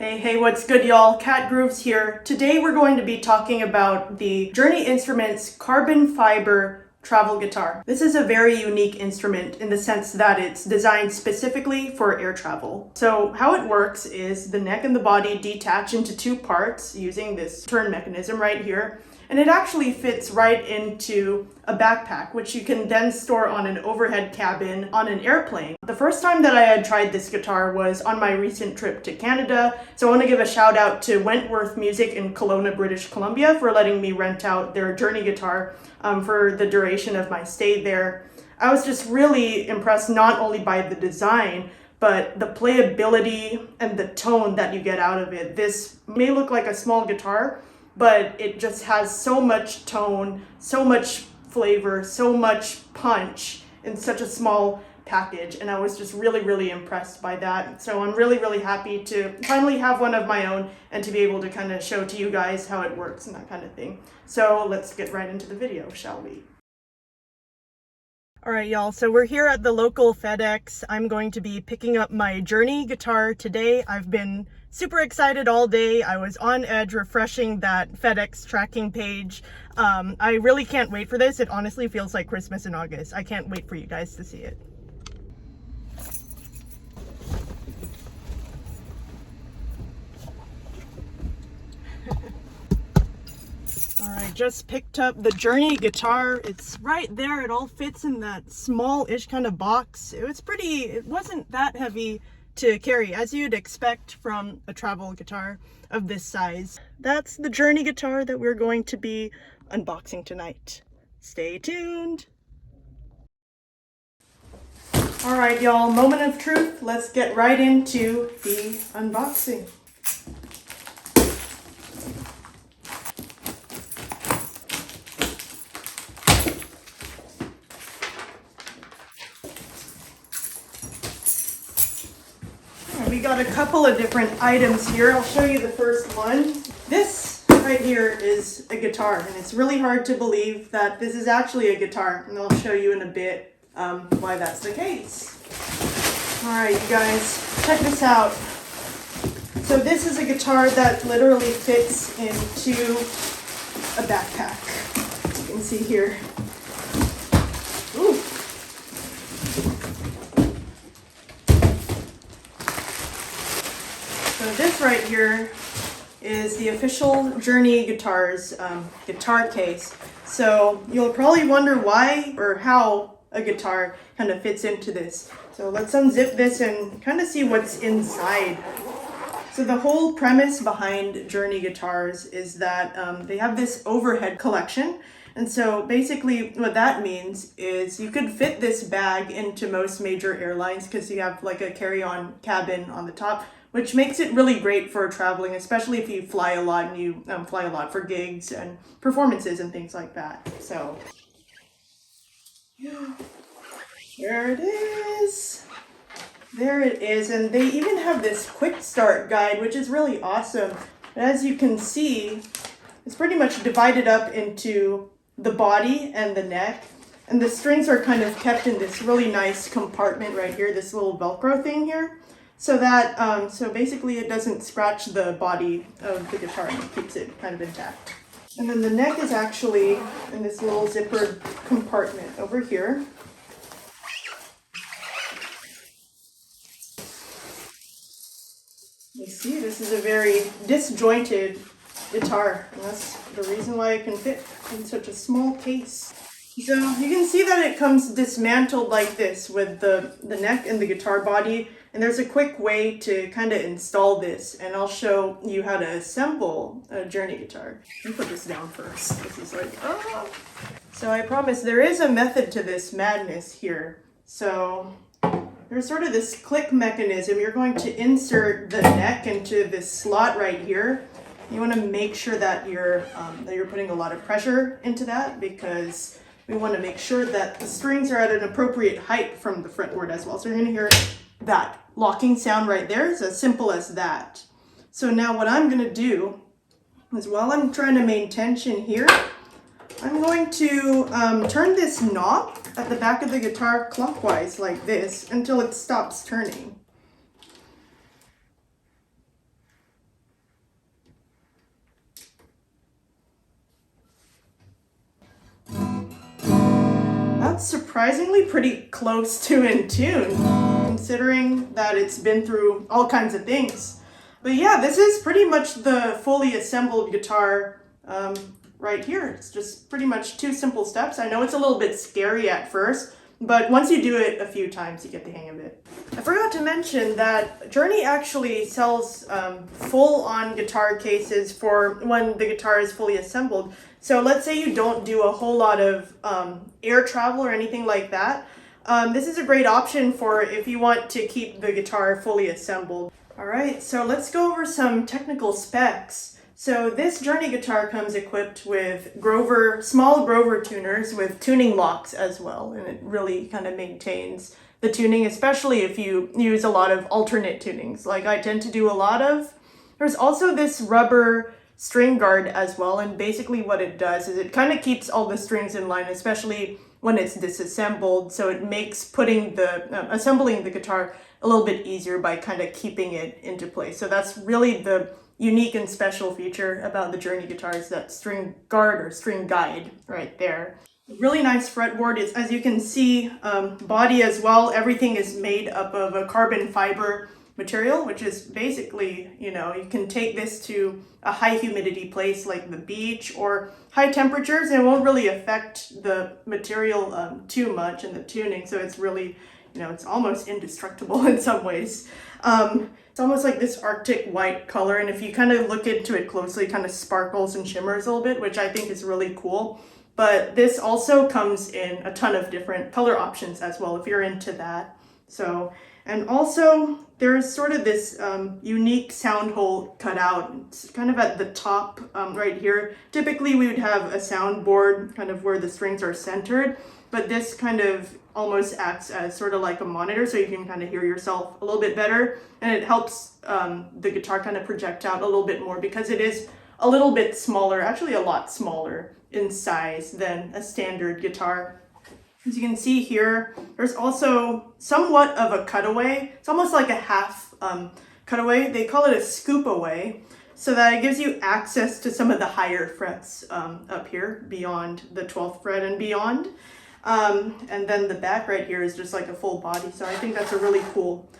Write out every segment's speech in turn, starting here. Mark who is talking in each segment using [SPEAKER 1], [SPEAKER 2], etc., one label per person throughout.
[SPEAKER 1] Hey, what's good, y'all? Kat Grüvs here. Today we're going to be talking about the Journey Instruments carbon fiber travel guitar. This is a very unique instrument in the sense that it's designed specifically for air travel. So how it works is the neck and the body detach into two parts using this turn mechanism right here. And it actually fits right into a backpack, which you can then store on an overhead cabin on an airplane. The first time that I had tried this guitar was on my recent trip to Canada. So I want to give a shout out to Wentworth Music in Kelowna, British Columbia for letting me rent out their Journey guitar for the duration of my stay there. I was just really impressed not only by the design, but the playability and the tone that you get out of it. This may look like a small guitar, but it just has so much tone, so much flavor, so much punch in such a small package, and I was just really impressed by that. So I'm really happy to finally have one of my own and to be able to kind of show to you guys how it works and that kind of thing. So let's get right into the video, shall we? All right, y'all, so we're here at the local FedEx. I'm going to be picking up my Journey guitar today. I've been super excited all day. I was on edge refreshing that FedEx tracking page. I really can't wait for this. It honestly feels like Christmas in August. I can't wait for you guys to see it. All right, just picked up the Journey guitar. It's right there. It all fits in that small-ish kind of box. It wasn't that heavy to carry, as you'd expect from a travel guitar of this size. That's the Journey guitar that we're going to be unboxing tonight. Stay tuned. All right, y'all, moment of truth. Let's get right into the unboxing. We got a couple of different items here. I'll show you the first one. This right here is a guitar, and it's really hard to believe that this is actually a guitar, and I'll show you in a bit why that's the case. All right, you guys, check this out. So this is a guitar that literally fits into a backpack. You can see here. Ooh. So this right here is the official Journey Guitars guitar case. So you'll probably wonder why or how a guitar kind of fits into this. So let's unzip this and kind of see what's inside. So the whole premise behind Journey guitars is that they have this overhead collection. And so basically what that means is you could fit this bag into most major airlines because you have like a carry-on cabin on the top, which makes it really great for traveling, especially if you fly a lot and you fly a lot for gigs and performances and things like that. So there it is. There it is. And they even have this quick start guide, which is really awesome. And as you can see, it's pretty much divided up into the body and the neck. And the strings are kind of kept in this really nice compartment right here, this little Velcro thing here. So that, so basically it doesn't scratch the body of the guitar and it keeps it kind of intact. And then the neck is actually in this little zippered compartment over here. You see, this is a very disjointed guitar, and that's the reason why it can fit in such a small case. So you can see that it comes dismantled like this with the neck and the guitar body. And there's a quick way to kind of install this, and I'll show you how to assemble a Journey guitar. Let me put this down first. This is like, oh. So I promise there is a method to this madness here. So there's sort of this click mechanism. You're going to insert the neck into this slot right here. You want to make sure that you're putting a lot of pressure into that, because we want to make sure that the strings are at an appropriate height from the fretboard as well. So you're going to hear that locking sound right there. It's as simple as that. So now what I'm going to do is, while I'm trying to maintain tension here, I'm going to turn this knob at the back of the guitar clockwise like this until it stops turning. sounds surprisingly pretty close to in tune, considering that it's been through all kinds of things. But yeah, this is pretty much the fully assembled guitar right here. It's just pretty much 2 simple steps. I know it's a little bit scary at first, but once you do it a few times, you get the hang of it. I forgot to mention that Journey actually sells full-on guitar cases for when the guitar is fully assembled. So let's say you don't do a whole lot of air travel or anything like that. This is a great option for if you want to keep the guitar fully assembled. All right, so let's go over some technical specs. So this Journey guitar comes equipped with small Grover tuners with tuning locks as well, and it really kind of maintains the tuning, especially if you use a lot of alternate tunings, like I tend to do a lot of. There's also this rubber string guard as well, and basically what it does is it kind of keeps all the strings in line, especially when it's disassembled, so it makes assembling the guitar a little bit easier by kind of keeping it into place. So that's really the unique and special feature about the Journey guitars, that string guard or string guide right there. Really nice fretboard is, as you can see, body as well. Everything is made up of a carbon fiber material, which is basically, you can take this to a high humidity place like the beach or high temperatures, and it won't really affect the material too much in the tuning. So it's really, it's almost indestructible in some ways. It's almost like this Arctic white color, and if you kind of look into it closely, it kind of sparkles and shimmers a little bit, which I think is really cool. But this also comes in a ton of different color options as well, if you're into that. So, and also there's sort of this unique sound hole cut out. It's kind of at the top right here. Typically we would have a soundboard kind of where the strings are centered, but this kind of almost acts as sort of like a monitor, so you can kind of hear yourself a little bit better, and it helps the guitar kind of project out a little bit more because it is a little bit smaller, actually a lot smaller in size than a standard guitar. As you can see here, there's also somewhat of a cutaway. It's almost like a half cutaway. They call it a scoop away, so that it gives you access to some of the higher frets up here beyond the 12th fret and beyond. And then the back right here is just like a full body. So I think that's a really cool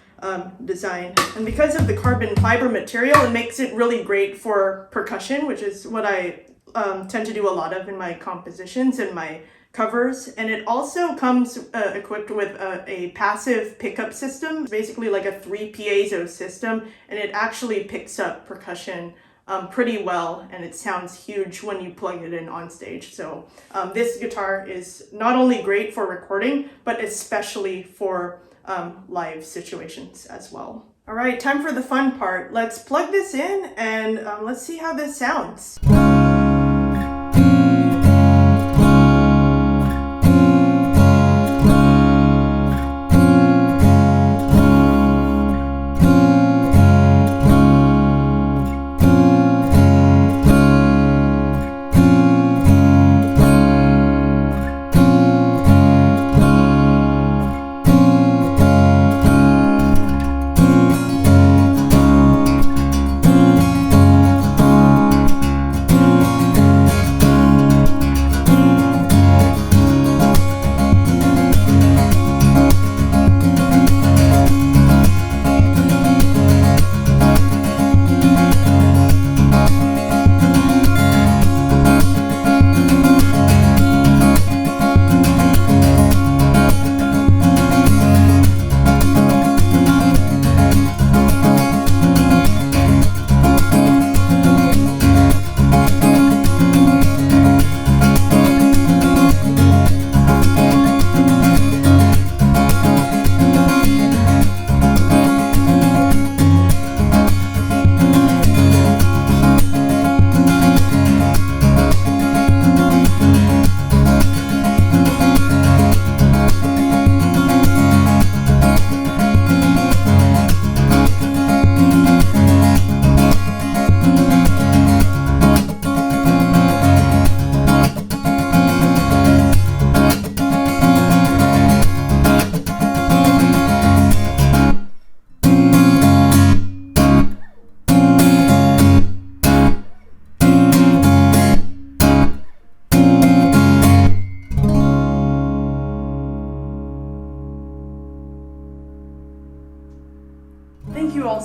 [SPEAKER 1] design. And because of the carbon fiber material, it makes it really great for percussion, which is what I tend to do a lot of in my compositions and my covers. And it also comes equipped with a passive pickup system, basically like a 3 piezo system, and it actually picks up percussion pretty well, and it sounds huge when you plug it in on stage. So this guitar is not only great for recording, but especially for live situations as well. All right, time for the fun part. Let's plug this in and let's see how this sounds.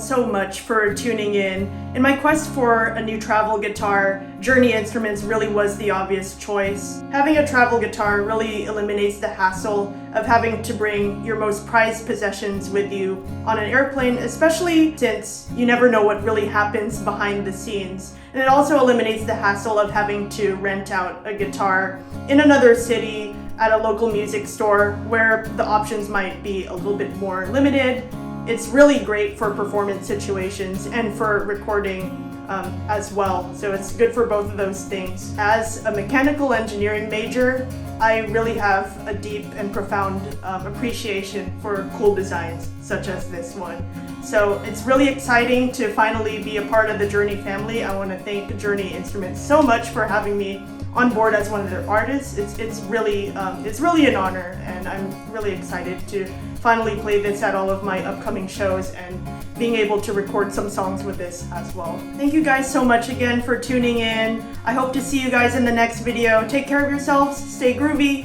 [SPEAKER 1] so much for tuning in. In my quest for a new travel guitar, Journey Instruments really was the obvious choice. Having a travel guitar really eliminates the hassle of having to bring your most prized possessions with you on an airplane, especially since you never know what really happens behind the scenes. And it also eliminates the hassle of having to rent out a guitar in another city at a local music store where the options might be a little bit more limited. It's really great for performance situations and for recording as well. So it's good for both of those things. As a mechanical engineering major, I really have a deep and profound appreciation for cool designs such as this one. So it's really exciting to finally be a part of the Journey family. I want to thank Journey Instruments so much for having me on board as one of their artists. It's really an honor, and I'm really excited to finally play this at all of my upcoming shows and being able to record some songs with this as well. Thank you guys so much again for tuning in. I hope to see you guys in the next video. Take care of yourselves, stay groovy.